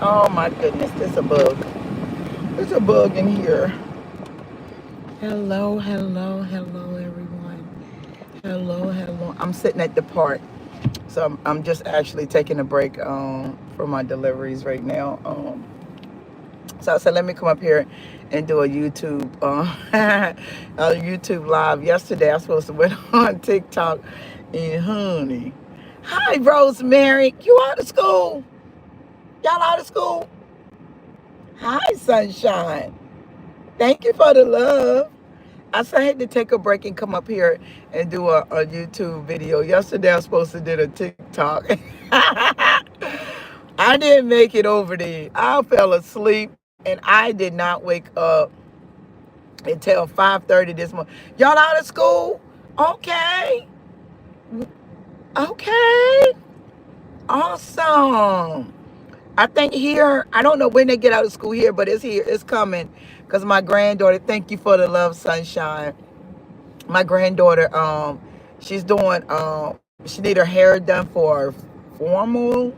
Oh my goodness, there's a bug. There's a bug in here. Hello, hello, hello, everyone. Hello, hello. I'm sitting at the park, so I'm just actually taking a break for my deliveries right now. So I said, let me come up here and do a YouTube, a YouTube live. Yesterday, I was supposed to went on TikTok, and honey, hi Rosemary, you out of school? Y'all out of school? Hi Sunshine. Thank you for the love. I said I had to take a break and come up here and do a YouTube video. Yesterday I was supposed to do a TikTok. I didn't make it over there. I fell asleep and I did not wake up until 5:30 this morning. Y'all out of school? Okay. Okay. Awesome. I think here, I don't know when they get out of school here, but it's here. It's coming. Because my granddaughter, thank you for the love, sunshine. My granddaughter, she's doing, she need her hair done for formal,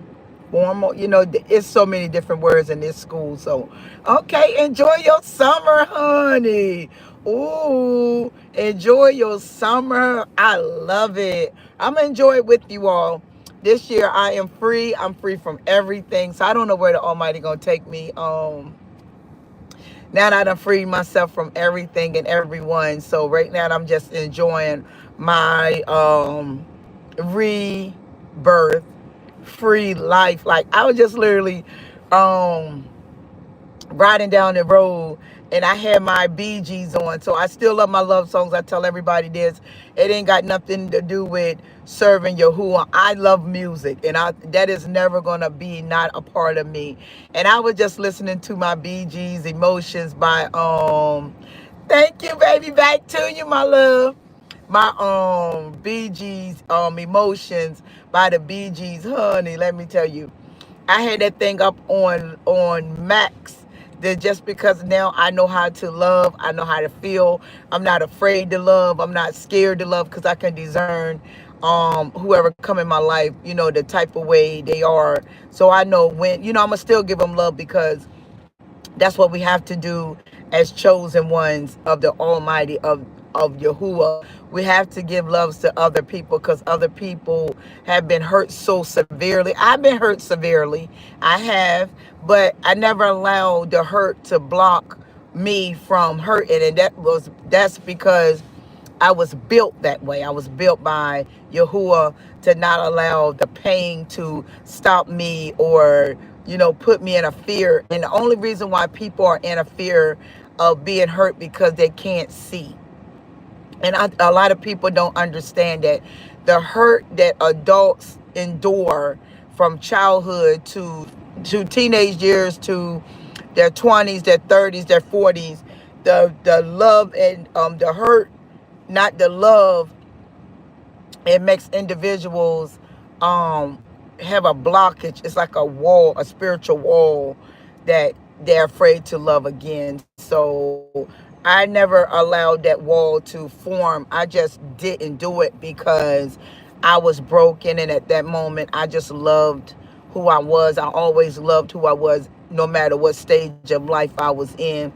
it's so many different words in this school. So, okay, enjoy your summer, honey. Ooh, enjoy your summer. I love it. I'm gonna enjoy it with you all. This year I am free. I'm free from everything. So I don't know where the Almighty gonna take me. Now that I'm freed myself from everything and everyone. So right now I'm just enjoying my rebirth, free life. Like I was just literally um riding down the road and I had my BGs on. So I still love my love songs. I tell everybody this. It ain't got nothing to do with serving Yahuwah. I love music and that is never gonna be not a part of me. And I was just listening to my BGs Emotions by thank you, baby, back to you, my love. My BGs Emotions by the BGs, honey, let me tell you. I had that thing up on max. That just because now I know how to love, I know how to feel. I'm not afraid to love. I'm not scared to love because I can discern whoever come in my life, the type of way they are. So I know when, I'm gonna still give them love because that's what we have to do as chosen ones of the Almighty of Yahuwah. We have to give loves to other people because other people have been hurt so severely. I've been hurt severely. I have, but I never allowed the hurt to block me from hurting, and that's because I was built that way. I was built by Yahuwah to not allow the pain to stop me or, put me in a fear. And the only reason why people are in a fear of being hurt because they can't see. And a lot of people don't understand that the hurt that adults endure from childhood to teenage years to their 20s, their 30s, their 40s, the love and the hurt, not the love, it makes individuals um have a blockage. It's like a wall, a spiritual wall that they're afraid to love again. So I never allowed that wall to form. I just didn't do it because I was broken, and at that moment I just loved who I was. I always loved who I was no matter what stage of life I was in.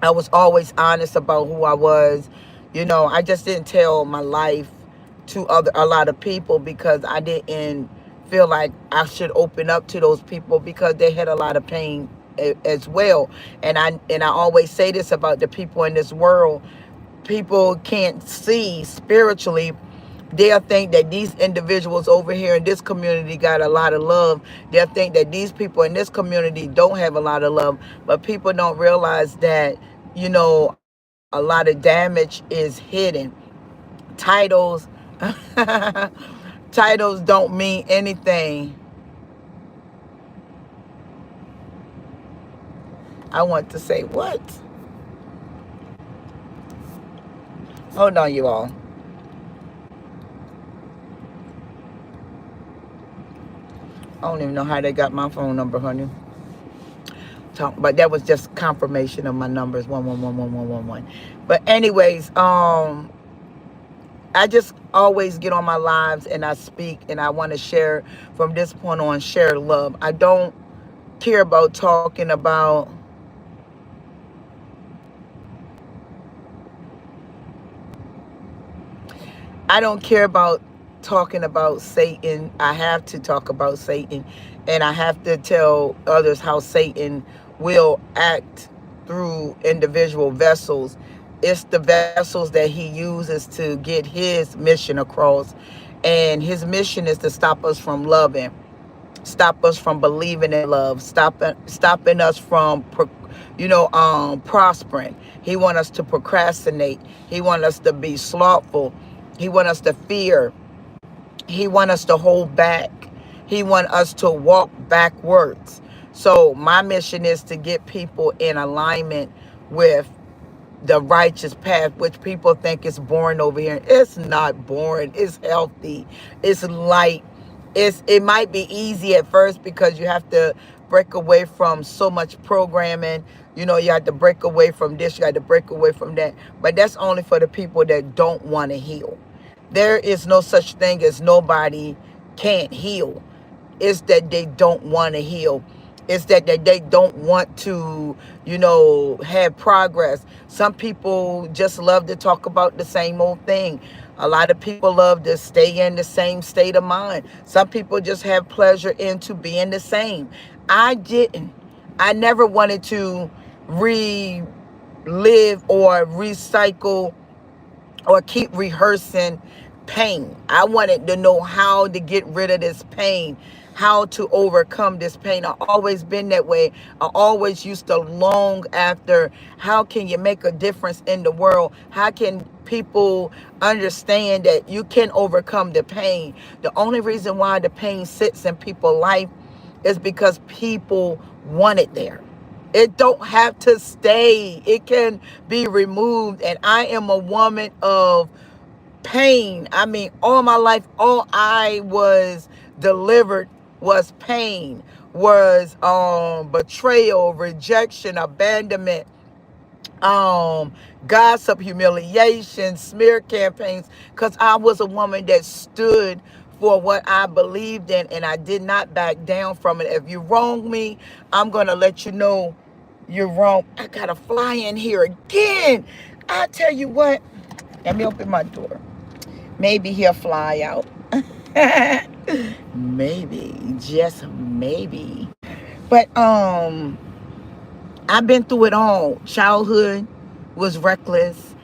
I was always honest about who I was. I just didn't tell my life to a lot of people because I didn't feel like I should open up to those people because they had a lot of pain as well. And I always say this about the people in this world. People can't see spiritually. They'll think that these individuals over here in this community got a lot of love. They'll think that these people in this community don't have a lot of love. But people don't realize that, a lot of damage is hidden. Titles, titles don't mean anything. I want to say what? Hold on, you all. I don't even know how they got my phone number, honey. But that was just confirmation of my numbers 1111111. But anyways, I just always get on my lives and I speak and I want to share from this point on, share love. I don't care about talking about I don't care about talking about Satan. I have to talk about Satan, and I have to tell others how Satan will act through individual vessels. It's the vessels that he uses to get his mission across. And his mission is to stop us from loving, stop us from believing in love, stopping us from prospering. He want us to procrastinate. He want us to be slothful. He want us to fear. He want us to hold back. He want us to walk backwards. So my mission is to get people in alignment with the righteous path, which people think is boring over here. It's not boring. It's healthy. It's light. It might be easy at first because you have to break away from so much programming. You have to break away from this. You have to break away from that. But that's only for the people that don't want to heal. There is no such thing as nobody can't heal. It's that they don't want to heal. It's that they don't want to, have progress. Some people just love to talk about the same old thing. A lot of people love to stay in the same state of mind. Some people just have pleasure into being the same. I didn't. I never wanted to relive or recycle or keep rehearsing pain. I wanted to know how to get rid of this pain, how to overcome this pain. I always been that way. I always used to long after how can you make a difference in the world? How can people understand that you can overcome the pain? The only reason why the pain sits in people's life is because people want it there. It don't have to stay. It can be removed. And I am a woman of pain. I mean, all my life, all I was delivered was pain, was betrayal, rejection, abandonment, gossip, humiliation, smear campaigns, because I was a woman that stood for what I believed in, and I did not back down from it. If you wrong me, I'm going to let you know you're wrong. I got a fly in here again. I tell you what, let me open my door. Maybe he'll fly out. Maybe, just maybe. But I've been through it all. Childhood was reckless.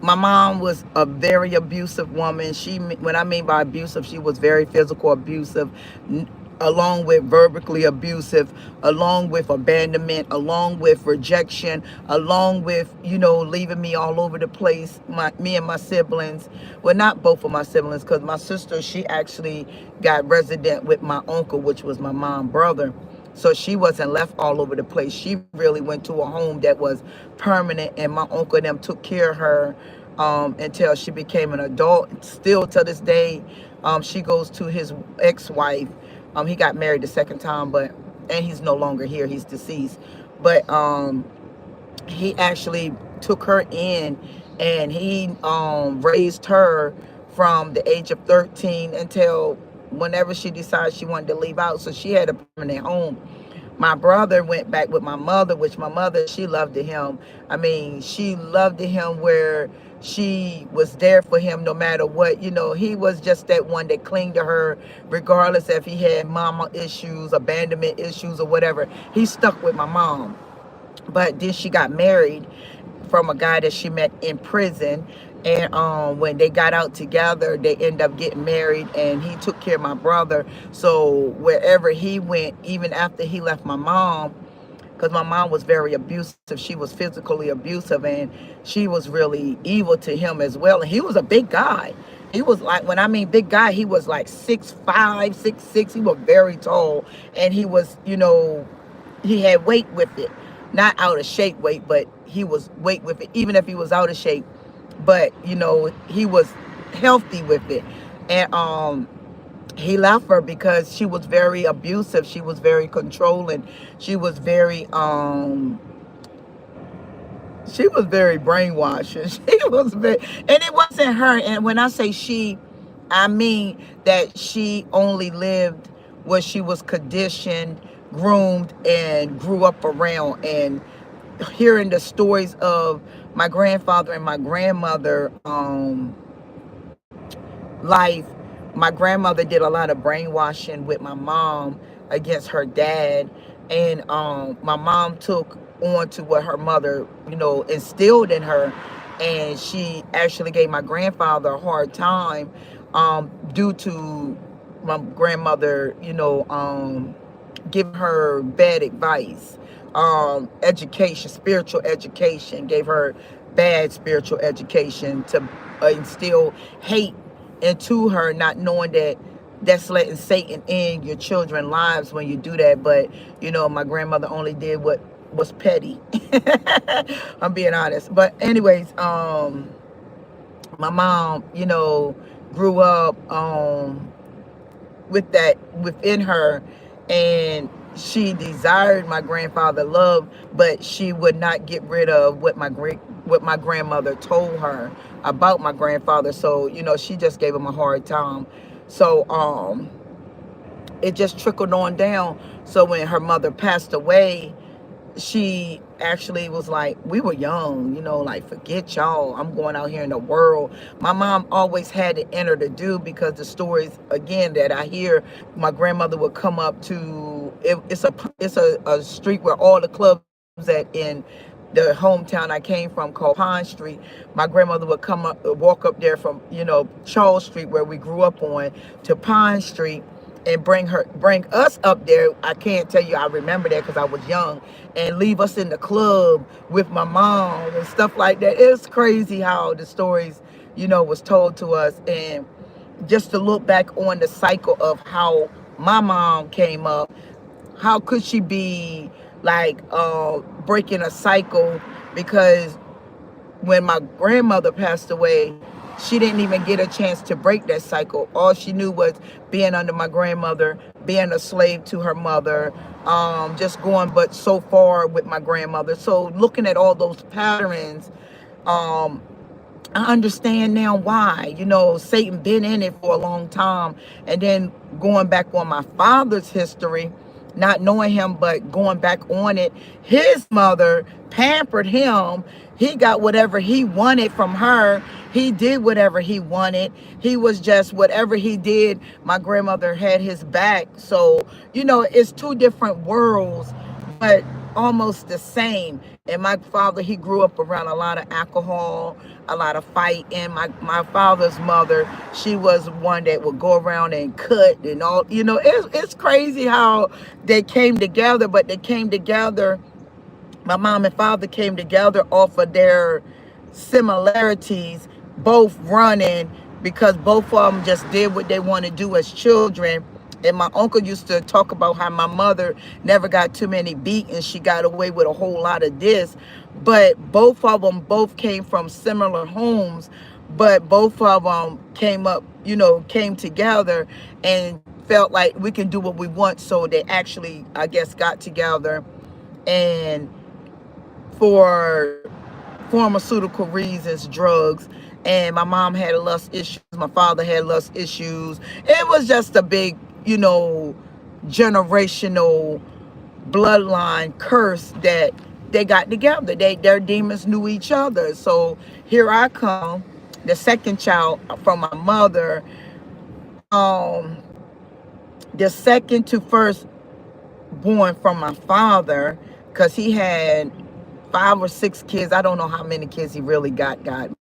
My mom was a very abusive woman. When I mean by abusive, she was very physical abusive, along with verbally abusive, along with abandonment, along with rejection, along with, leaving me all over the place. Me and my siblings, well, not both of my siblings, because my sister, she actually got resident with my uncle, which was my mom's brother. So she wasn't left all over the place. She really went to a home that was permanent, and my uncle and them took care of her until she became an adult. Still to this day, she goes to his ex-wife. He got married the second time, and he's no longer here. He's deceased. But he actually took her in, and he raised her from the age of 13 until whenever she decided she wanted to leave out. So she had a permanent home. My brother went back with my mother, which my mother, she loved him. I mean, she loved him where she was there for him no matter what. He was just that one that clinged to her, regardless if he had mama issues, abandonment issues, or whatever. He stuck with my mom. But then she got married from a guy that she met in prison. And when they got out together, they ended up getting married, and he took care of my brother. So wherever he went, even after he left my mom, because my mom was very abusive, she was physically abusive, and she was really evil to him as well. And he was a big guy. He was like, when I mean big guy, he was like 6'5", 6'6". He was very tall, and he was, he had weight with it. Not out of shape weight, but he was weight with it, even if he was out of shape. But, he was healthy with it. And he left her because she was very abusive. She was very controlling. She was very brainwashing. She was very, and it wasn't her. And when I say she, I mean that she only lived where she was conditioned groomed and grew up around. And hearing the stories of my grandfather and my grandmother life, my grandmother did a lot of brainwashing with my mom against her dad. And my mom took on to what her mother, instilled in her. And she actually gave my grandfather a hard time due to my grandmother, giving her bad advice. Education, spiritual education, gave her bad spiritual education to instill hate into her, not knowing that that's letting Satan in your children's lives when you do that. But my grandmother only did what was petty. I'm being honest. But anyways, my mom, grew up with that within her, and she desired my grandfather love, but she would not get rid of what my grandmother told her about my grandfather. So she just gave him a hard time. So it just trickled on down. So when her mother passed away, she actually was like, we were young, like, forget y'all, I'm going out here in the world. My mom always had it in her to do, because the stories again that I hear, my grandmother would come up to it's a street where all the clubs at in the hometown I came from, called Pond Street. My grandmother would walk up there from Charles Street, where we grew up on, to Pond Street, and bring us up there. I can't tell you, I remember that because I was young, and leave us in the club with my mom and stuff like that. It's crazy how the stories, was told to us. And just to look back on the cycle of how my mom came up, how could she be like breaking a cycle? Because when my grandmother passed away, she didn't even get a chance to break that cycle. All she knew was being under my grandmother, being a slave to her mother, just going but so far with my grandmother. So looking at all those patterns, I understand now why. Satan been in it for a long time. And then going back on my father's history, not knowing him, but going back on it, his mother pampered him. He got whatever he wanted from her. He did whatever he wanted. He was just, whatever he did, my grandmother had his back. So, it's two different worlds, but almost the same. And my father, he grew up around a lot of alcohol, a lot of fighting. My father's mother, she was one that would go around and cut and all. It's crazy how they came together, but they came together. My mom and father came together off of their similarities, both running, because both of them just did what they want to do as children. And my uncle used to talk about how my mother never got too many beatings. She got away with a whole lot of this. But both of them came from similar homes. But both of them came together and felt like we can do what we want. So they actually, I guess, got together, and for pharmaceutical reasons, drugs. And my mom had lust issues. My father had lust issues. It was just a big, generational bloodline curse that they got together. Their demons knew each other. So here I come, the second child from my mother, the second to first born from my father, because he had 5 or 6 kids. I don't know how many kids he really got,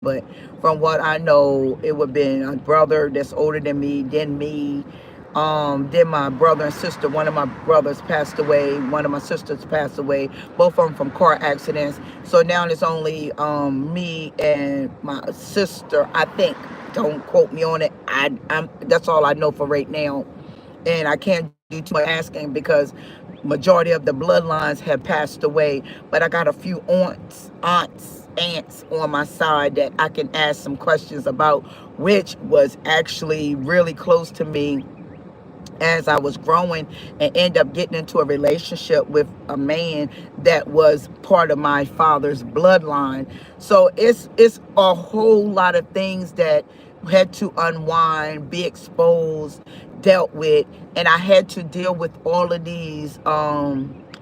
but from what I know, it would have been a brother that's older than me, then me, then my brother and sister. One of my brothers passed away, one of my sisters passed away, both of them from car accidents. So now it's only me and my sister, I think. Don't quote me on it. That's all I know for right now. And I can't do too much asking because majority of the bloodlines have passed away. But I got a few aunts on my side that I can ask some questions about, which was actually really close to me as I was growing, and end up getting into a relationship with a man that was part of my father's bloodline. So it's a whole lot of things that had to unwind, be exposed, dealt with, and I had to deal with all of these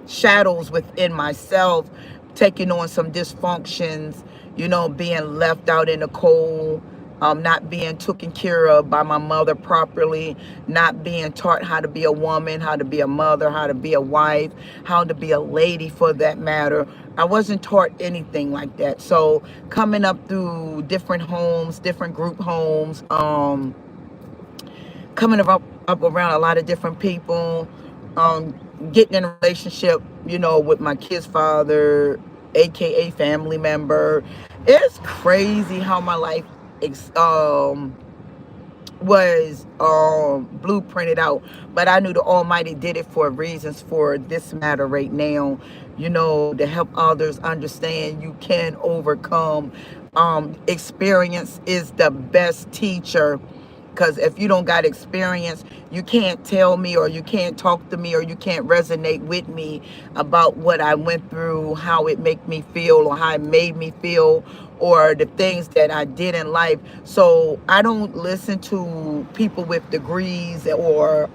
shadows within myself, taking on some dysfunctions, being left out in the cold, not being taken care of by my mother properly, not being taught how to be a woman, how to be a mother, how to be a wife, how to be a lady for that matter. I wasn't taught anything like that. So coming up through different homes, different group homes, coming up around a lot of different people, um, getting in a relationship, with my kid's father, aka family member. It's crazy how my life was blueprinted out, but I knew the Almighty did it for reasons for this matter right now, to help others understand you can overcome. Experience is the best teacher, because if you don't got experience, you can't tell me, or you can't talk to me, or you can't resonate with me about what I went through, how it made me feel, or how it made me feel, or the things that I did in life. So I don't listen to people with degrees, or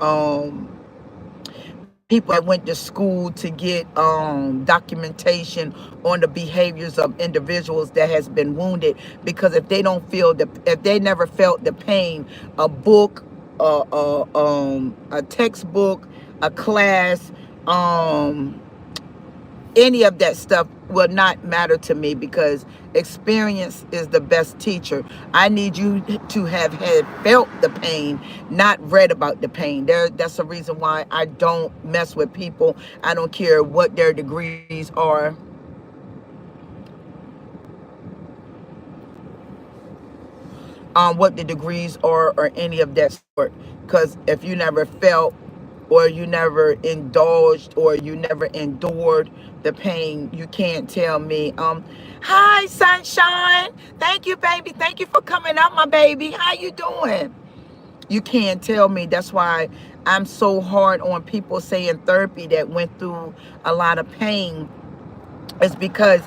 people that went to school to get documentation on the behaviors of individuals that has been wounded. Because if they never felt the pain, a book, a textbook, a class, any of that stuff will not matter to me, because experience is the best teacher. I need you to have had felt the pain, not read about the pain. That's the reason why I don't mess with people. I don't care what their degrees are. What the degrees are, or any of that sort. Because if you never felt, or you never indulged, or you never endured the pain, you can't tell me, hi sunshine, thank you baby, thank you for coming out my baby, how you doing? You can't tell me. That's why I'm so hard on people saying therapy that went through a lot of pain. It's because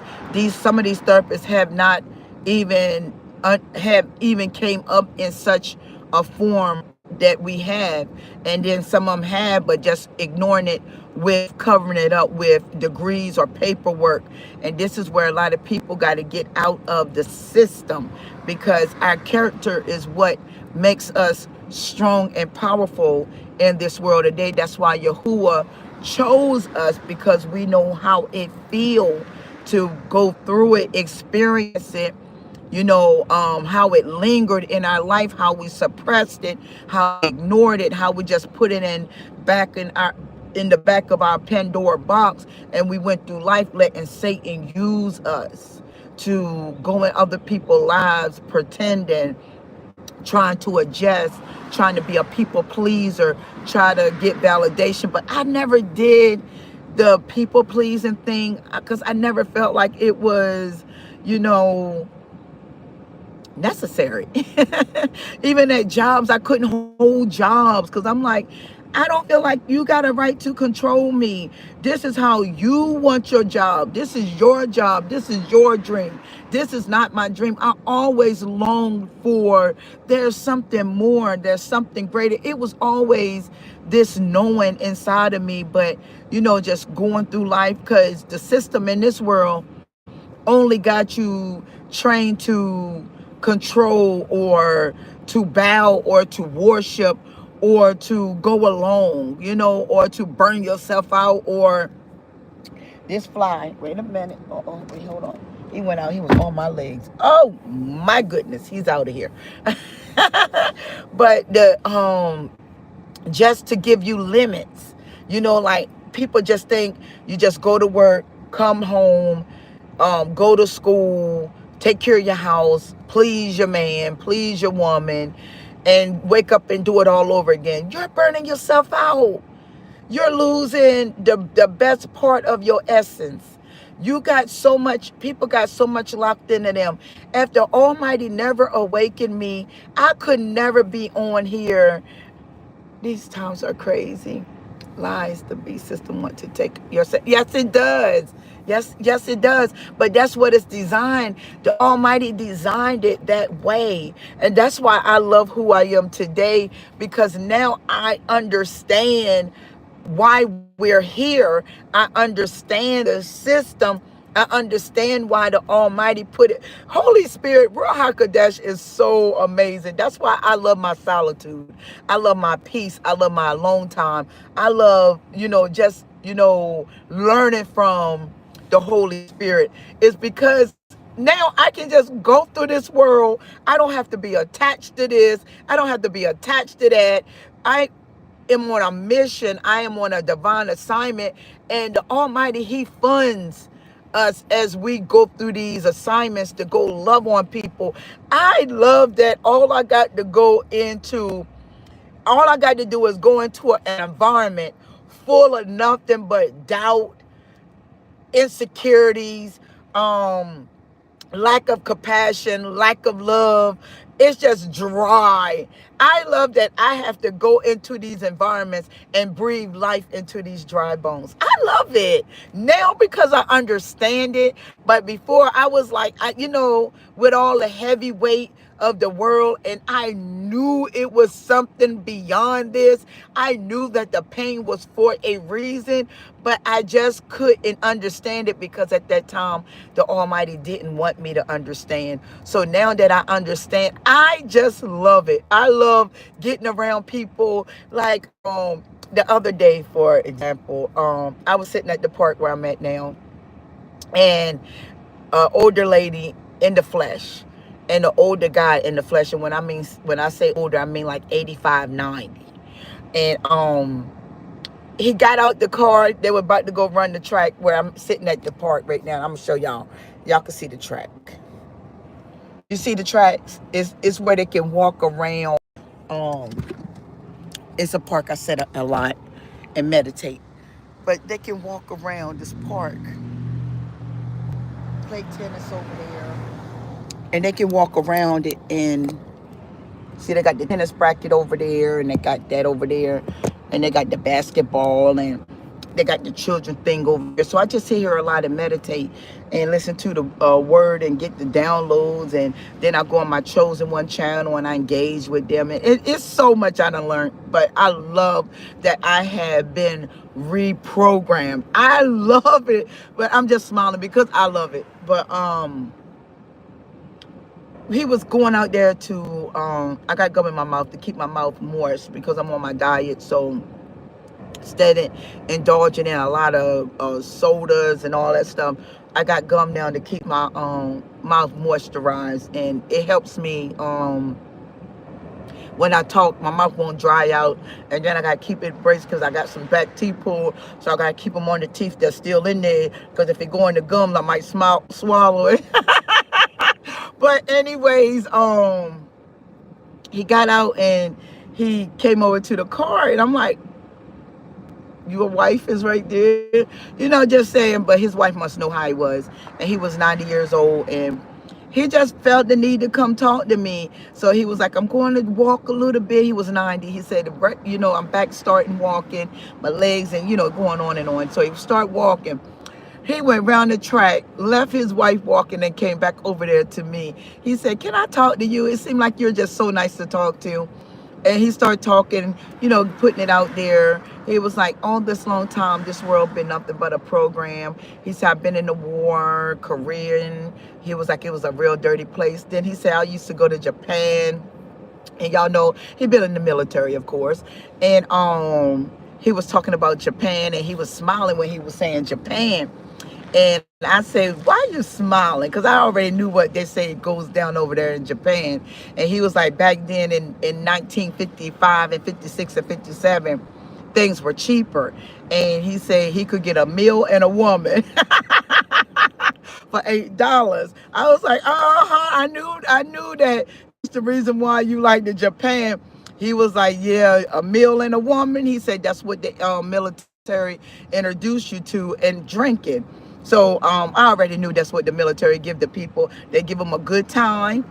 some of these therapists have not even have even came up in such a form that we have, and then some of them have, but just ignoring it, with covering it up with degrees or paperwork. And this is where a lot of people got to get out of the system, because our character is what makes us strong and powerful in this world today. That's why Yahuwah chose us, because we know how it feels to go through it, experience it, how it lingered in our life, how we suppressed it, how we ignored it, how we just put it in the back of our Pandora box, and we went through life letting Satan use us to go in other people's lives, pretending, trying to adjust, trying to be a people pleaser, try to get validation. But I never did the people pleasing thing, because I never felt like it was, you know, necessary. Even at jobs, I couldn't hold jobs, because I'm like, I don't feel like you got a right to control me. This is how you want your job. This is your job. This is your dream. This is not my dream. I always longed for, there's something more. There's something greater. It was always this knowing inside of me, but, just going through life, because the system in this world only got you trained to control, or to bow, or to worship, or to go along, or to burn yourself out, or this fly. Wait a minute. Wait, hold on. He went out. He was on my legs. Oh my goodness, he's out of here. But just to give you limits, like people just think you just go to work, come home, go to school, take care of your house, please your man, please your woman, and wake up and do it all over again. You're burning yourself out. You're losing the best part of your essence. People got so much locked into them. If the Almighty never awakened me, I could never be on here. These times are crazy. lies the beast system want to take your yes it does. Yes it does. But that's what it's designed. The Almighty designed it that way. And that's why I love who I am today, because now I understand why we're here. I understand the system. I understand why the Almighty put it. Holy Spirit, Ruach HaKodesh is so amazing. That's why I love my solitude. I love my peace. I love my alone time. I love, just, learning from the Holy Spirit. It's because now I can just go through this world. I don't have to be attached to this. I don't have to be attached to that. I am on a mission. I am on a divine assignment. And the Almighty, He funds us as we go through these assignments to go love on people. I love that all I got to do is go into an environment full of nothing but doubt, insecurities, lack of compassion, lack of love. It's just dry. I love that I have to go into these environments and breathe life into these dry bones. I love it now because I understand it. But before I was like, with all the heavy weight of the world, and I knew it was something beyond this. I knew that the pain was for a reason, but I just couldn't understand it because at that time the Almighty didn't want me to understand. So now that I understand, I just love it. I love getting around people. Like the other day, for example, I was sitting at the park where I'm at now, and older lady in the flesh and the older guy in the flesh. And when I say older, I mean like 85, 90. And he got out the car. They were about to go run the track where I'm sitting at the park right now. I'm gonna show y'all. Y'all can see the track. You see the tracks? It's where they can walk around. Um, it's a park I sit a lot and meditate. But they can walk around this park, play tennis over there, and they can walk around it and see they got the tennis bracket over there, and they got that over there, and they got the basketball, and they got the children thing over there. So I just sit here a lot and meditate and listen to the word and get the downloads, and then I go on my chosen one channel and I engage with them. And it's so much I done learned, but I love that I have been reprogrammed. I love it, but I'm just smiling because I love it. But he was going out there to I got gum in my mouth to keep my mouth moist because I'm on my diet. So instead indulging in a lot of sodas and all that stuff, I got gum down to keep my mouth moisturized, and it helps me when I talk, my mouth won't dry out. And then I got to keep it braced because I got some back teeth pulled, so I got to keep them on the teeth that's still in there, because if it go in the gum, I might swallow it. But anyways, he got out and he came over to the car, and I'm like, your wife is right there, just saying. But his wife must know how he was, and he was 90 years old, and he just felt the need to come talk to me. So he was like, I'm going to walk a little bit. He was 90. He said, I'm back starting walking, my legs, and going on and on. So he start walking. He went round the track, left his wife walking, and came back over there to me. He said, can I talk to you? It seemed like you're just so nice to talk to. And he started talking, putting it out there. He was like, all this long time, this world been nothing but a program. He said, I've been in the war, Korean. He was like, it was a real dirty place. Then he said, I used to go to Japan. And y'all know, he'd been in the military, of course. And he was talking about Japan, and he was smiling when he was saying Japan. And I said, why are you smiling? Because I already knew what they say goes down over there in Japan. And he was like, back then in 1955 and 56 and 57, things were cheaper. And he said he could get a meal and a woman for $8. I was like, I knew that. That's the reason why you like the Japan. He was like, yeah, a meal and a woman. He said that's what the military introduced you to, and drinking. So I already knew that's what the military give the people. They give them a good time.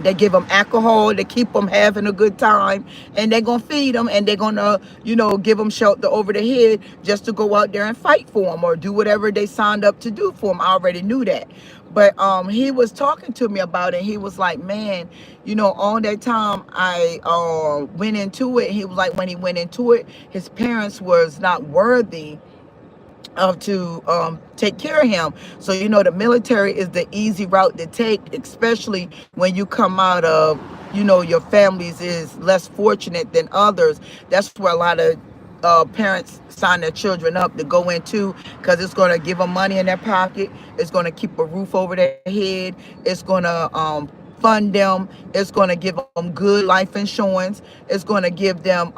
They give them alcohol, they keep them having a good time, and they're going to feed them, and they're going to, give them shelter over the head just to go out there and fight for them or do whatever they signed up to do for them. I already knew that. But he was talking to me about it. He was like, man, all that time I went into it, he was like, when he went into it, his parents was not worthy of to take care of him. So the military is the easy route to take, especially when you come out of your families is less fortunate than others. That's where a lot of parents sign their children up to go into, because it's going to give them money in their pocket, it's going to keep a roof over their head, it's going to fund them, it's going to give them good life insurance, it's going to give them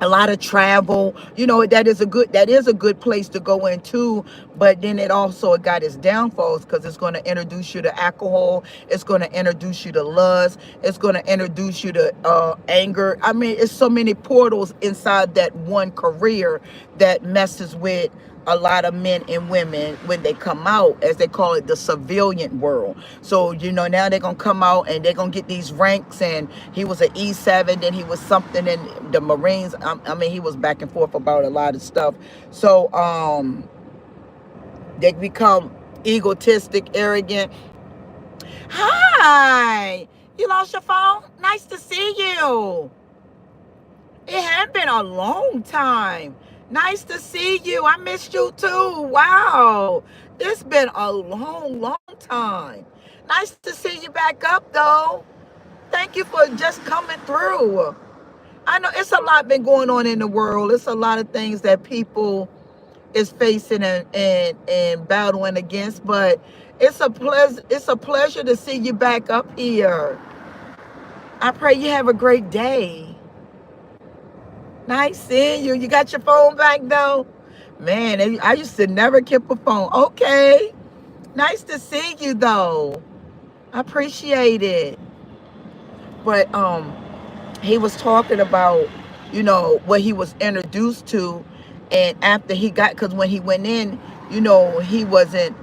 a lot of travel. That is a good place to go into. But then it also got its downfalls, because it's going to introduce you to alcohol, it's going to introduce you to lust, it's going to introduce you to anger. I mean, it's so many portals inside that one career that messes with a lot of men and women when they come out, as they call it, the civilian world. So now they're gonna come out and they're gonna get these ranks, and he was an E7, then he was something in the Marines. I mean, he was back and forth about a lot of stuff. So they become egotistic, arrogant. Hi, you lost your phone? Nice to see you. It had been a long time. Nice to see you. I missed you too. Wow. It's been a long, long time. Nice to see you back up though. Thank you for just coming through. I know it's a lot been going on in the world. It's a lot of things that people is facing and battling against, but it's a pleasure to see you back up here. I pray you have a great day. Nice seeing you. You got your phone back though? Man, I used to never keep a phone. Okay. Nice to see you though. I appreciate it. But he was talking about, what he was introduced to, and after he got, because when he went in, he wasn't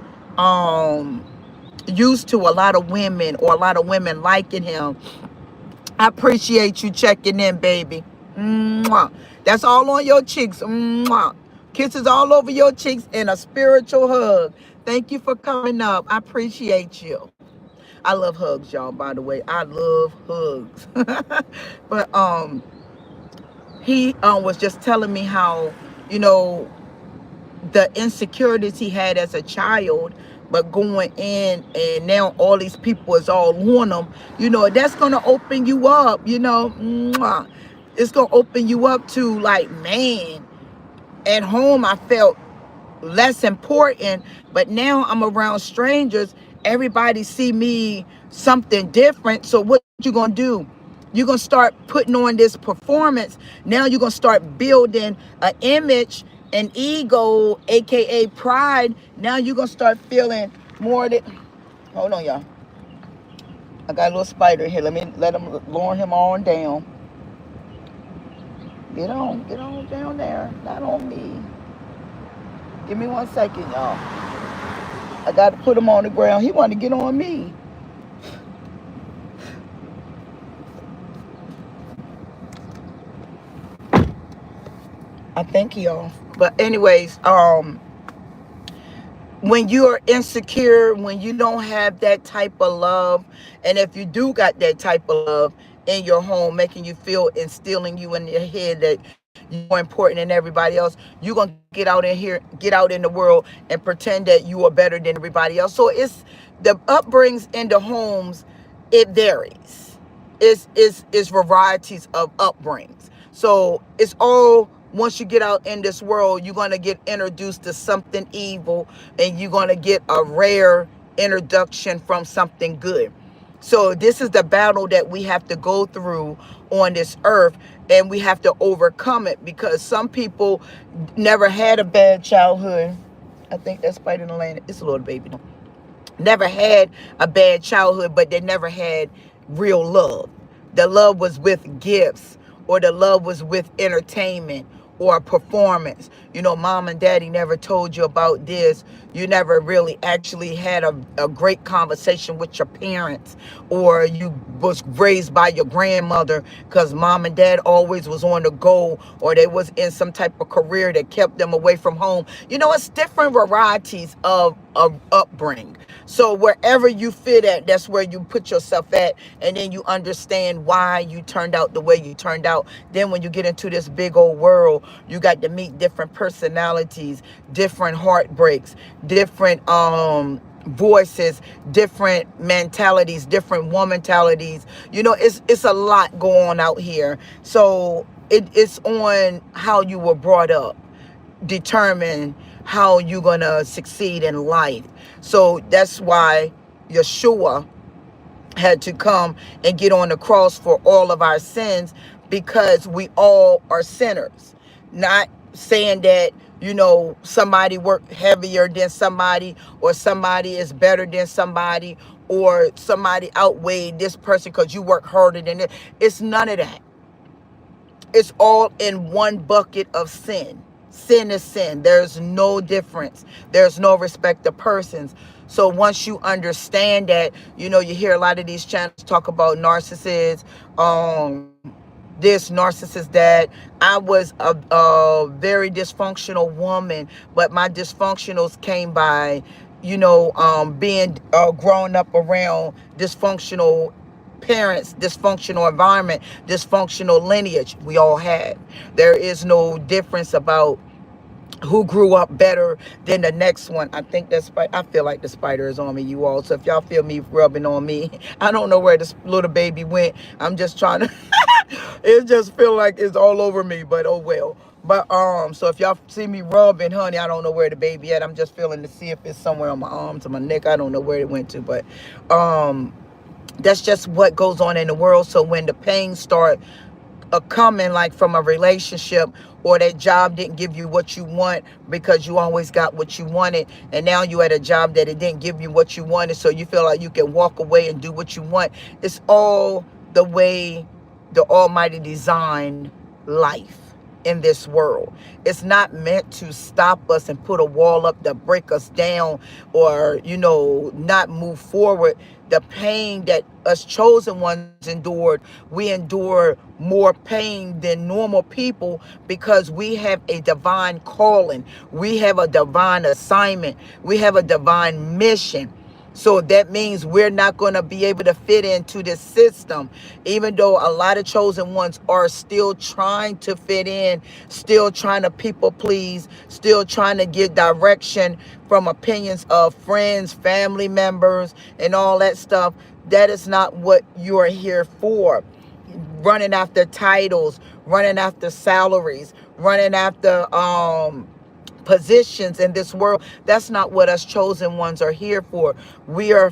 used to a lot of women, or a lot of women liking him. I appreciate you checking in, baby. Mwah. That's all on your cheeks. Mwah. Kisses all over your cheeks and a spiritual hug. Thank you for coming up. I appreciate you. I love hugs, y'all, by the way. I love hugs. But he was just telling me how, the insecurities he had as a child, but going in and now all these people is all on him, that's going to open you up, Mwah. It's going to open you up to, like, man, at home I felt less important, but now I'm around strangers, everybody see me something different. So what you gonna do? You're gonna start putting on this performance. Now you're gonna start building an image, an ego, aka pride. Now you're gonna start feeling more that, hold on y'all, I got a little spider here. Let him lure him on down. Get on down there, not on me. Give me 1 second, y'all. I got to put him on the ground. He wanted to get on me. I think he off. But anyways, when you are insecure, when you don't have that type of love, and if you do got that type of love in your home, making you feel, instilling you in your head that you're more important than everybody else, you're gonna get out in the world and pretend that you are better than everybody else. So it's the upbringings in the homes, it varies. It's varieties of upbringings. So it's all, once you get out in this world, you're going to get introduced to something evil, and you're going to get a rare introduction from something good. So this is the battle that we have to go through on this earth, and we have to overcome it, because some people never had a bad childhood. I think that's Spider in the Lane. It's a little baby. Never had a bad childhood, but they never had real love. The love was with gifts, or the love was with entertainment or performance. You know, mom and daddy never told you about this. You never really actually had a great conversation with your parents, or you was raised by your grandmother because mom and dad always was on the go, or they was in some type of career that kept them away from home. You know, it's different varieties of upbringing. So wherever you fit at, that's where you put yourself at, and then you understand why you turned out the way you turned out. Then when you get into this big old world, you got to meet different personalities, different heartbreaks, different voices, different mentalities, different woman-talities. You know, it's a lot going on out here. So it's on how you were brought up determine how you're gonna succeed in life. So that's why Yeshua had to come and get on the cross for all of our sins, because we all are sinners. Not saying that, you know, somebody worked heavier than somebody, or somebody is better than somebody, or somebody outweighed this person because you work harder than it. It's none of that. It's all in one bucket of sin. Sin is sin. There's no difference. There's no respect of persons. So once you understand that, you know, you hear a lot of these channels talk about narcissists, this narcissist, that. I was a very dysfunctional woman, but my dysfunctionals came by, you know, being growing up around dysfunctional parents, dysfunctional environment, dysfunctional lineage. We all had. There is no difference about who grew up better than the next one. I think that's, I feel like the spider is on me, you all. So if y'all feel me rubbing on me, I don't know where this little baby went. I'm just trying to, it just feel like it's all over me, but oh well. But so if y'all see me rubbing, honey, I don't know where the baby at. I'm just feeling to see if it's somewhere on my arms or my neck. I don't know where it went to, but that's just what goes on in the world. So when the pain start coming, like from a relationship, or that job didn't give you what you want because you always got what you wanted, and now you at a job that it didn't give you what you wanted, so you feel like you can walk away and do what you want. It's all the way the Almighty designed life in this world. It's not meant to stop us and put a wall up to break us down, or, you know, not move forward. The pain that us chosen ones endured, we endure more pain than normal people, because we have a divine calling. We have a divine assignment. We have a divine mission. So that means we're not going to be able to fit into this system, even though a lot of chosen ones are still trying to fit in, still trying to people please, still trying to get direction from opinions of friends, family members, and all that stuff. That is not what you're here for. Running after titles, running after salaries, running after positions in this world. That's not what us chosen ones are here for. We are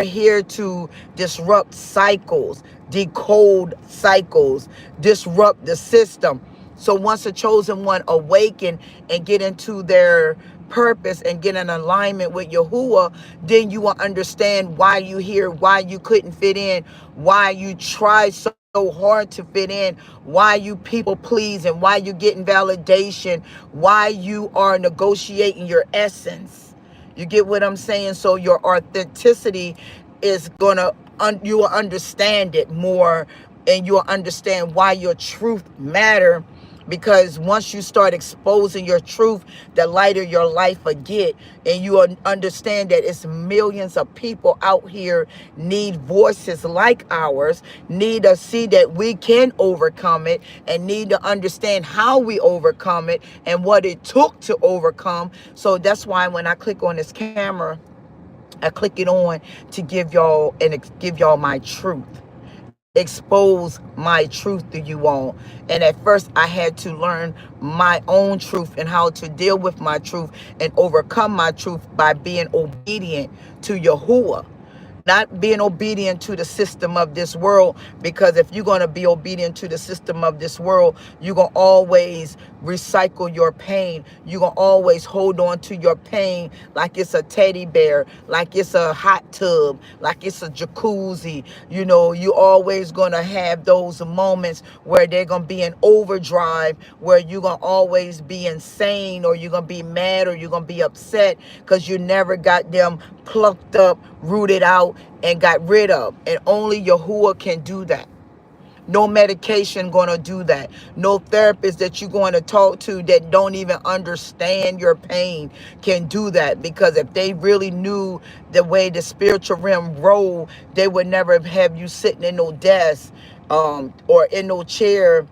here to disrupt cycles, decode cycles, disrupt the system. So once a chosen one awaken and get into their purpose and get in alignment with Yahuwah, then you will understand why you here, why you couldn't fit in, why you try so hard to fit in, why you people please, and why you getting validation, why you are negotiating your essence. You get what I'm saying? So your authenticity is gonna, you will understand it more, and you will understand why your truth matter. Because once you start exposing your truth, the lighter your life will get. And you understand that it's millions of people out here need voices like ours, need to see that we can overcome it, and need to understand how we overcome it and what it took to overcome. So that's why when I click on this camera, I click it on to give y'all my truth, expose my truth to you all. And at first I had to learn my own truth and how to deal with my truth and overcome my truth by being obedient to Yahuwah. not being obedient to the system of this world, because if you're going to be obedient to the system of this world, you're going to always recycle your pain. You're going to always hold on to your pain like it's a teddy bear, like it's a hot tub, like it's a jacuzzi. You know, you always going to have those moments where they're going to be in overdrive, where you're going to always be insane, or you're going to be mad, or you're going to be upset because you never got them plucked up, rooted out, and got rid of. And only Yahuwah can do that. No medication going to do that. No therapist that you're going to talk to that don't even understand your pain can do that. Because if they really knew the way the spiritual realm roll, they would never have you sitting in no desk or in no chair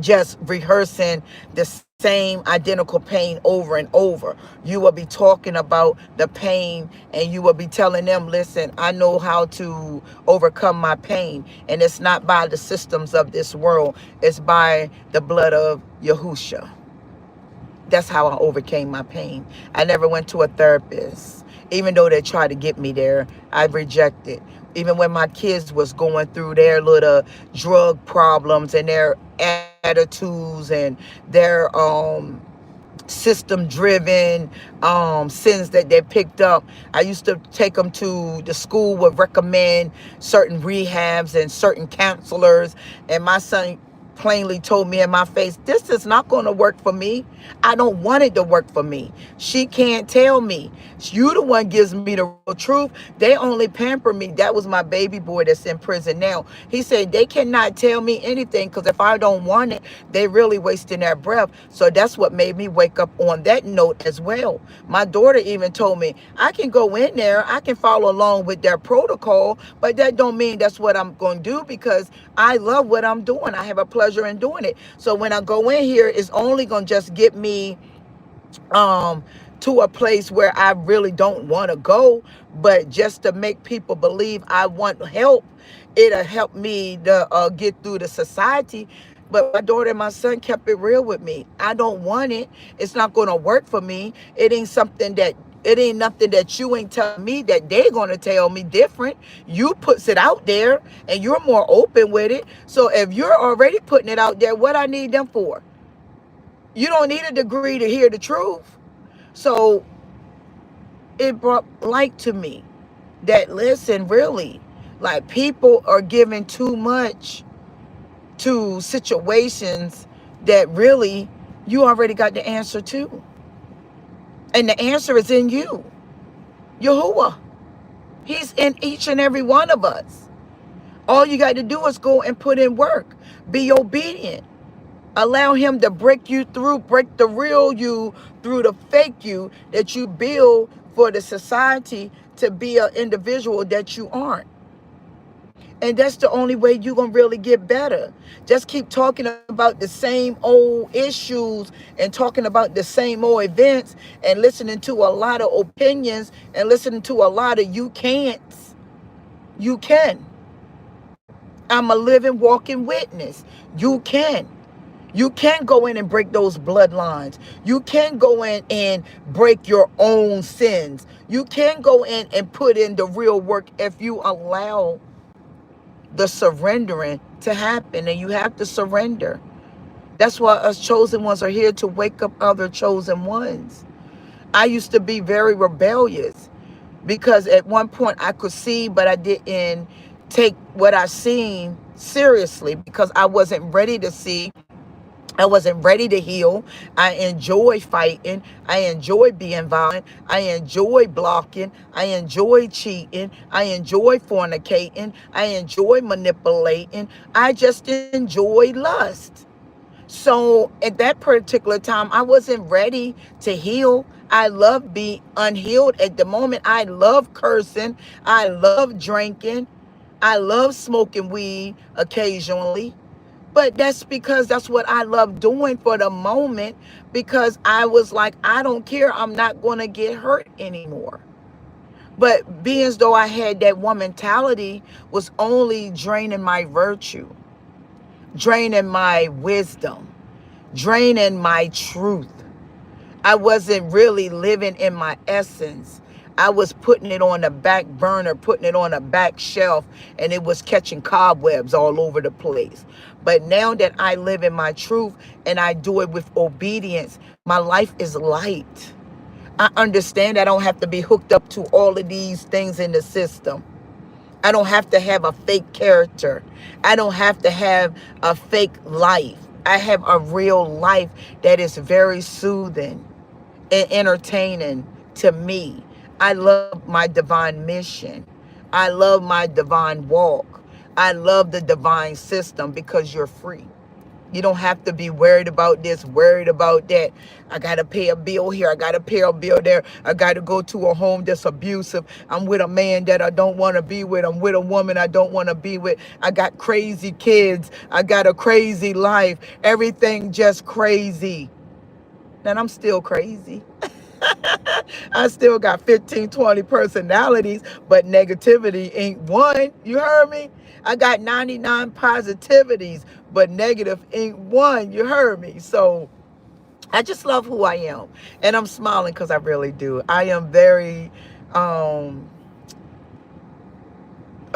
just rehearsing the same identical pain over and over. You will be talking about the pain, and you will be telling them, listen, I know how to overcome my pain. And it's not by the systems of this world. It's by the blood of Yahusha. That's how I overcame my pain. I never went to a therapist. Even though they tried to get me there, I rejected. Even when my kids was going through their little drug problems and their attitudes and their system driven sins that they picked up, I used to take them to the school, would recommend certain rehabs and certain counselors, and my son plainly told me in my face, this is not going to work for me. I don't want it to work for me. She can't tell me. You the one gives me the real truth. They only pamper me. That was my baby boy that's in prison now. He said they cannot tell me anything, because if I don't want it, they really wasting their breath. So that's what made me wake up on that note as well. My daughter even told me, I can go in there, I can follow along with their protocol, but that don't mean that's what I'm going to do, because I love what I'm doing. I have a pleasure in doing it. So when I go in here, it's only going to just get me to a place where I really don't want to go, but just to make people believe I want help. It'll help me to get through the society. But my daughter and my son kept it real with me. I don't want it. It's not going to work for me. It ain't nothing that you ain't telling me that they're going to tell me different. You puts it out there and you're more open with it. So if you're already putting it out there, what I need them for? You don't need a degree to hear the truth. So it brought light to me that, listen, really, like, people are giving too much to situations that really you already got the answer to. And the answer is in you. Yahuwah. He's in each and every one of us. All you got to do is go and put in work. Be obedient. Allow him to break you through, break the real you through the fake you that you build for the society to be an individual that you aren't. And that's the only way you're going to really get better. Just keep talking about the same old issues and talking about the same old events and listening to a lot of opinions and listening to a lot of you can'ts. You can. I'm a living, walking witness. You can. You can go in and break those bloodlines. You can go in and break your own sins. You can go in and put in the real work if you allow the surrendering to happen. And you have to surrender. That's why us chosen ones are here, to wake up other chosen ones. I used to be very rebellious because at one point I could see, but I didn't take what I seen seriously because I wasn't ready to see. I wasn't ready to heal. I enjoy fighting. I enjoy being violent. I enjoy blocking. I enjoy cheating. I enjoy fornicating. I enjoy manipulating. I just enjoy lust. So at that particular time, I wasn't ready to heal. I love being unhealed at the moment. I love cursing. I love drinking. I love smoking weed occasionally. But that's because that's what I love doing for the moment, because I was like, I don't care. I'm not going to get hurt anymore. But being as though I had that one mentality was only draining my virtue, draining my wisdom, draining my truth. I wasn't really living in my essence. I was putting it on the back burner, putting it on a back shelf, and it was catching cobwebs all over the place. But now that I live in my truth and I do it with obedience, my life is light. I understand I don't have to be hooked up to all of these things in the system. I don't have to have a fake character. I don't have to have a fake life. I have a real life that is very soothing and entertaining to me. I love my divine mission. I love my divine walk. I love the divine system because you're free. You don't have to be worried about this, worried about that. I got to pay a bill here. I got to pay a bill there. I got to go to a home that's abusive. I'm with a man that I don't want to be with. I'm with a woman I don't want to be with. I got crazy kids. I got a crazy life. Everything just crazy. And I'm still crazy. I still got 15, 20 personalities, but negativity ain't one. You heard me? I got 99 positivities, but negative ain't one. You heard me? So I just love who I am. And I'm smiling because I really do. I am very, I'm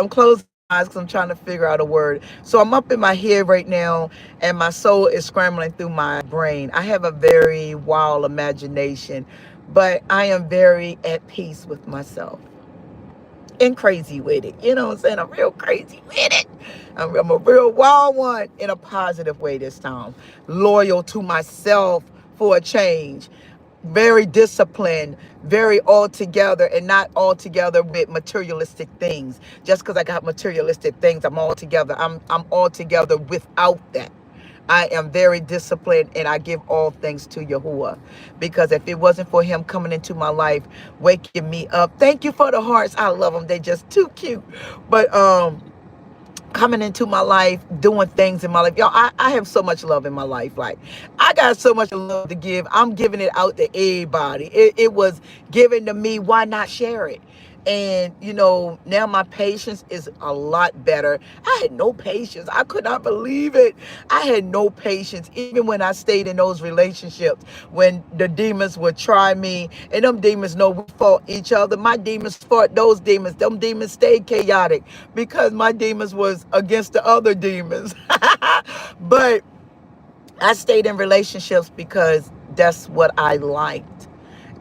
closing my eyes because I'm trying to figure out a word. So I'm up in my head right now, and my soul is scrambling through my brain. I have a very wild imagination, but I am very at peace with myself and crazy with it. You know what I'm saying? I'm real crazy with it. I'm a real wild one in a positive way this time. Loyal to myself for a change. Very disciplined, very all together, and not all together with materialistic things. Just because I got materialistic things, I'm all together. I'm all together without that. I am very disciplined, and I give all things to Yahuwah, because if it wasn't for him coming into my life, waking me up. Thank you for the hearts. I love them. They just too cute. But coming into my life, doing things in my life. Y'all, I have so much love in my life. Like, I got so much love to give. I'm giving it out to everybody. It was given to me. Why not share it? And, now my patience is a lot better. I had no patience. I could not believe it. I had no patience, even when I stayed in those relationships, when the demons would try me, and them demons know we fought each other. My demons fought those demons. Them demons stayed chaotic because my demons was against the other demons. But I stayed in relationships because that's what I liked.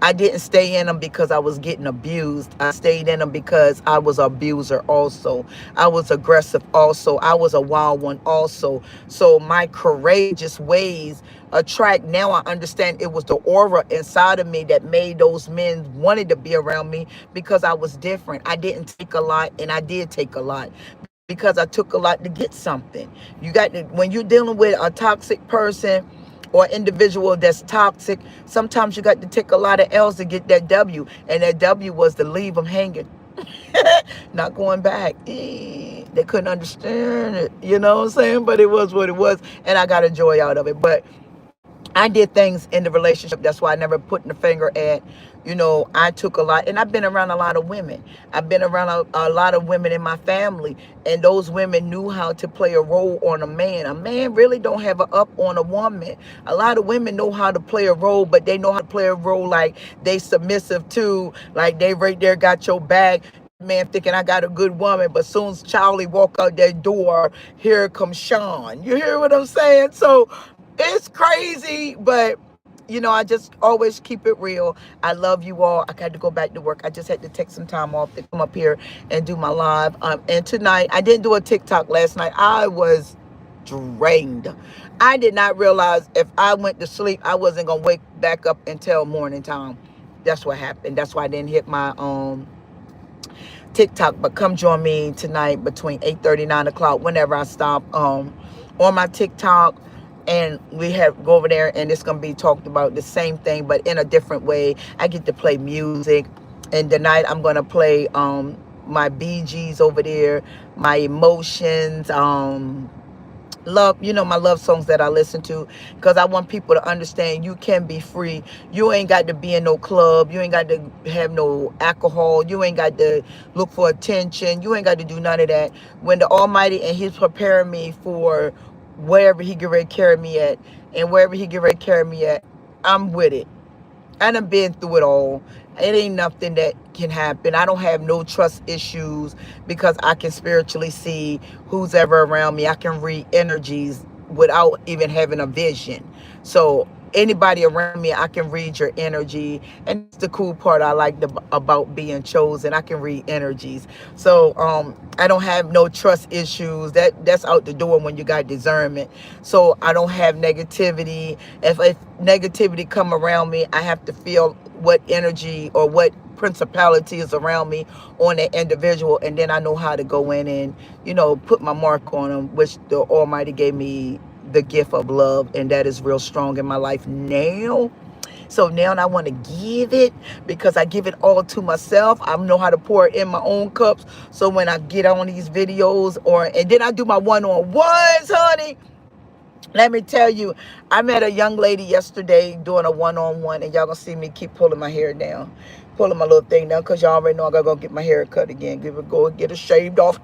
I didn't stay in them because I was getting abused. I stayed in them because I was an abuser also. I was aggressive also. I was a wild one also. So my courageous ways attract. Now I understand it was the aura inside of me that made those men wanted to be around me, because I was different. I didn't take a lot, and I did take a lot, because I took a lot to get something. You got to, when you're dealing with a toxic person or individual that's toxic, sometimes you got to take a lot of L's to get that W. And that W was to leave them hanging. Not going back. They couldn't understand it. You know what I'm saying? But it was what it was. And I got a joy out of it. But I did things in the relationship. That's why I never put the finger at, I took a lot. And I've been around a lot of women. I've been around a lot of women in my family. And those women knew how to play a role on a man. A man really don't have an up on a woman. A lot of women know how to play a role, but they know how to play a role like they submissive too. Like they right there got your back. Man thinking I got a good woman, but soon as Charlie walk out that door, here comes Sean. You hear what I'm saying? So it's crazy, but I just always keep it real. I love you all. I got to go back to work. I just had to take some time off to come up here and do my live. And tonight, I didn't do a TikTok last night. I was drained. I did not realize if I went to sleep, I wasn't going to wake back up until morning time. That's what happened. That's why I didn't hit my TikTok. But come join me tonight between 8:30, 9 o'clock, whenever I stop on my TikTok. And we have go over there, and it's going to be talked about the same thing, but in a different way. I get to play music. And tonight I'm going to play my BGs over there, my emotions, love, my love songs that I listen to, because I want people to understand you can be free. You ain't got to be in no club. You ain't got to have no alcohol. You ain't got to look for attention. You ain't got to do none of that. When the Almighty, and he's preparing me for wherever he get ready to carry me at, and wherever he get ready to carry me at, I'm with it. I done been through it all. It ain't nothing that can happen. I don't have no trust issues because I can spiritually see who's ever around me. I can read energies without even having a vision. So anybody around me, I can read your energy, and that's the cool part I like about being chosen. I can read energies. So I don't have no trust issues. That's out the door when you got discernment. So I don't have negativity. If negativity come around me, I have to feel what energy or what principality is around me on that individual, and then I know how to go in and put my mark on them, which the Almighty gave me the gift of love, and that is real strong in my life now. So now I want to give it, because I give it all to myself. I know how to pour it in my own cups. So when I get on these videos, and then I do my one-on-ones, honey, let me tell you, I met a young lady yesterday doing a one-on-one, and y'all gonna see me keep pulling my hair down, pulling my little thing down, because y'all already know I gotta go get my hair cut again. Go get it shaved off,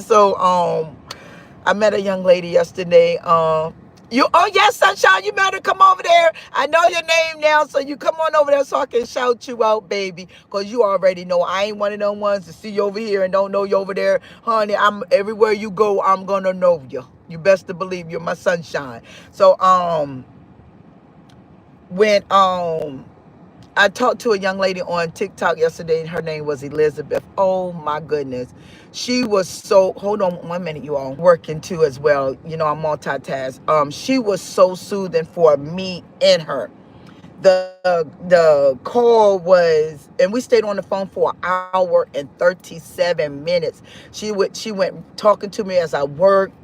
so I met a young lady yesterday. Oh yes, sunshine, you better come over there. I know your name now, so you come on over there so I can shout you out, baby. Cause you already know I ain't one of them ones to see you over here and don't know you over there, honey. I'm everywhere you go, I'm gonna know you. You best to believe you're my sunshine. So when I talked to a young lady on TikTok yesterday, and her name was Elizabeth. Oh my goodness. She was so, hold on 1 minute, you all. Working too as well. I'm multitask. She was so soothing for me and her. The call was, and we stayed on the phone for an hour and 37 minutes. She went talking to me as I worked.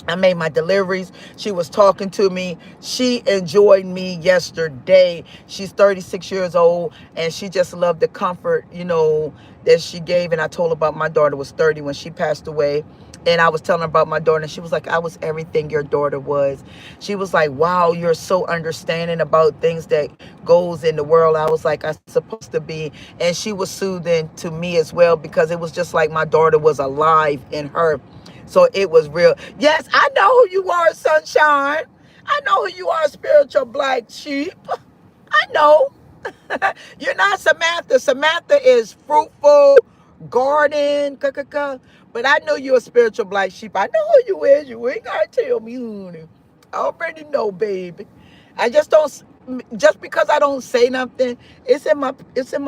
I made my deliveries. She was talking to me. She enjoyed me yesterday. She's 36 years old, and she just loved the comfort, that she gave. And I told her about my daughter was 30 when she passed away. And I was telling her about my daughter, and she was like, I was everything your daughter was. She was like, wow, you're so understanding about things that goes in the world. I was like, I'm supposed to be. And she was soothing to me as well, because it was just like my daughter was alive in her. So it was real. Yes, I know who you are, sunshine. I know who you are, spiritual black sheep. I know. You're not Samantha. Samantha is fruitful, garden, but I know you're a spiritual black sheep. I know who you is. You ain't gotta tell me, honey. I already know, baby. I just don't. Just because I don't say nothing, it's in my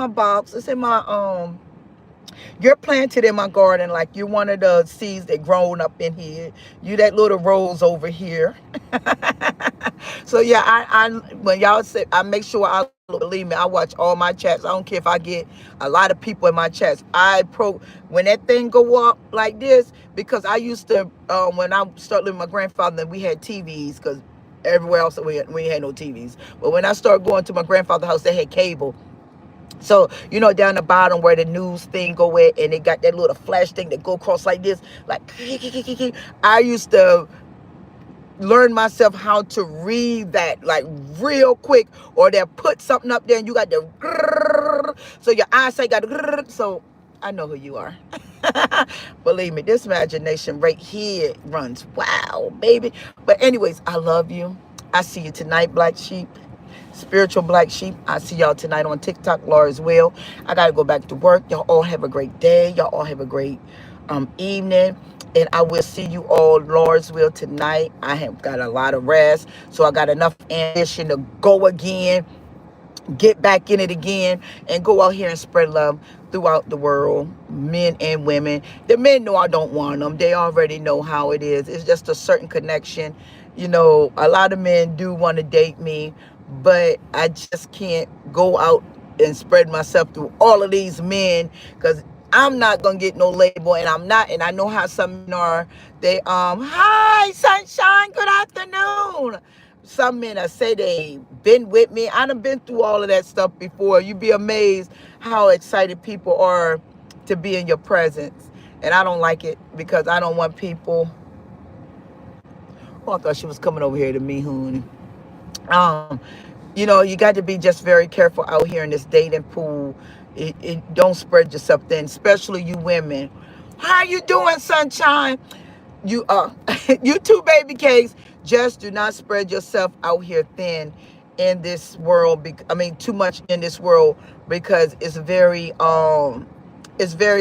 box. It's in my You're planted in my garden, like you're one of the seeds that grown up in here. You that little rose over here. So yeah, I when y'all say, I make sure I believe me. I watch all my chats. I don't care if I get a lot of people in my chats. When that thing go up like this, because I used to when I started living with my grandfather, and we had TVs, because everywhere else we had no TVs. But when I started going to my grandfather's house, they had cable. So, down the bottom where the news thing go at, and it got that little flash thing that go across like this, like, I used to learn myself how to read that like real quick, or they'll put something up there and you got the, so your eyesight got the, so I know who you are. Believe me, this imagination right here runs wow, baby. But anyways, I love you. I see you tonight, black sheep. Spiritual black sheep. I see y'all tonight on TikTok, Laura as well. I gotta go back to work. Y'all all have a great day. Y'all all have a great evening. And I will see you all, Lord's will, tonight. I have got a lot of rest, so I got enough ambition to go again, get back in it again, and go out here and spread love throughout the world, men and women. The men know I don't want them. They already know how it is. It's just a certain connection. A lot of men do want to date me, but I just can't go out and spread myself through all of these men, because I'm not gonna get no label, and I'm not. And I know how some men are. They hi sunshine, good afternoon. Some men, I say they been with me. I done been through all of that stuff before. You'd be amazed how excited people are to be in your presence. And I don't like it, because I don't want people. Oh, I thought she was coming over here to me, honey. You got to be just very careful out here in this dating pool. Don't spread yourself thin, especially you women. How you doing, sunshine? You you two baby cakes. Just do not spread yourself out here thin. in this world. I mean, too much in this world, because it's very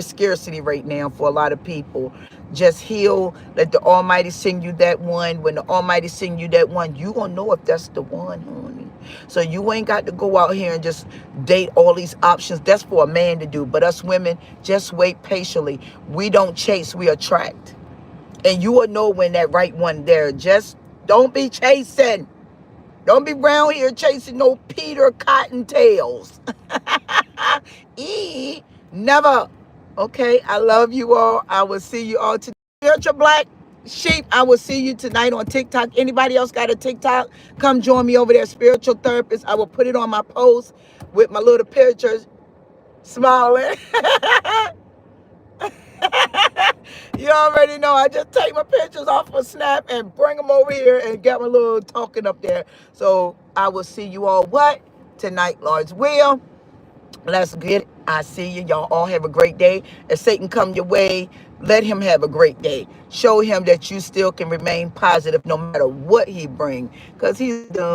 scarcity right now for a lot of people. Just heal. Let the Almighty send you that one. When the Almighty send you that one, you gonna know if that's the one, honey. So you ain't got to go out here and just date all these options. That's for a man to do. But us women, just wait patiently. We don't chase, we attract. And you will know when that right one there. Just don't be chasing. Don't be around here chasing no Peter Cottontails. Never. Okay, I love you all. I will see you all today. Spiritual Black Sheep, I will see you tonight on TikTok. Anybody else got a TikTok? Come join me over there, Spiritual Therapist. I will put it on my post with my little pictures, smiling. You already know. I just take my pictures off of Snap and bring them over here and get my little talking up there. So I will see you all tonight, Lord's will. Let's get it. I see you. Y'all all have a great day. If Satan come your way, let him have a great day. Show him that you still can remain positive no matter what he bring, because he's done.